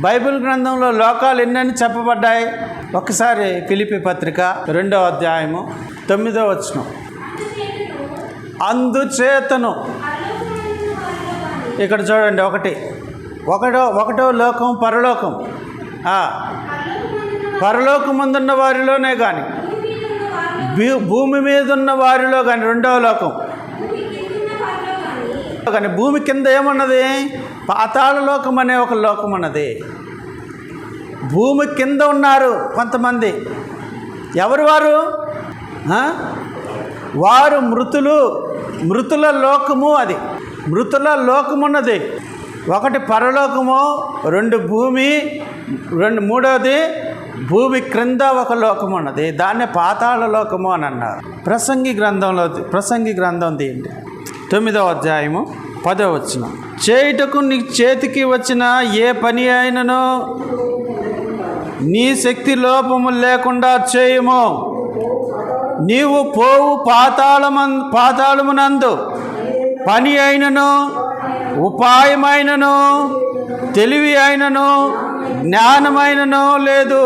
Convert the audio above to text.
Bible గ్రంథంలో లోకాలు ఎన్నని చెప్పబడ్డాయి? ఒకసారి ఫిలిప్పీ పత్రిక 2వ అధ్యాయము 9వ వచనం. అందుచేతను, ఇక్కడ చూడండి, ఒకటో లోకం పరలోకం. పరలోకముందున్న వారిలోనే కానీ, భూమి మీద ఉన్న వారిలో కానీ, రెండవ లోకం కానీ, భూమి కింద ఏమన్నది? పాతాళ లోకం అనే ఒక లోకం అన్నది. భూమి కింద ఉన్నారు కొంతమంది. ఎవరు వారు? వారు మృతుల లోకము. అది మృతుల లోకమున్నది. ఒకటి పరలోకము, 2 భూమి, మూడవది భూమి క్రింద ఒక లోకం ఉన్నది. దాన్నే పాతాళ లోకము అని అన్నారు. ప్రసంగి గ్రంథం తీయండి, 9వ అధ్యాయము 10వ వచనం. చేయుటకు నీ చేతికి వచ్చిన ఏ పని అయినను నీ శక్తి లోపము లేకుండా చేయుము. నీవు పోవు పాతాళమునందు పని అయినను, ఉపాయమైనను, తెలివి అయినను, జ్ఞానమైనను లేదు.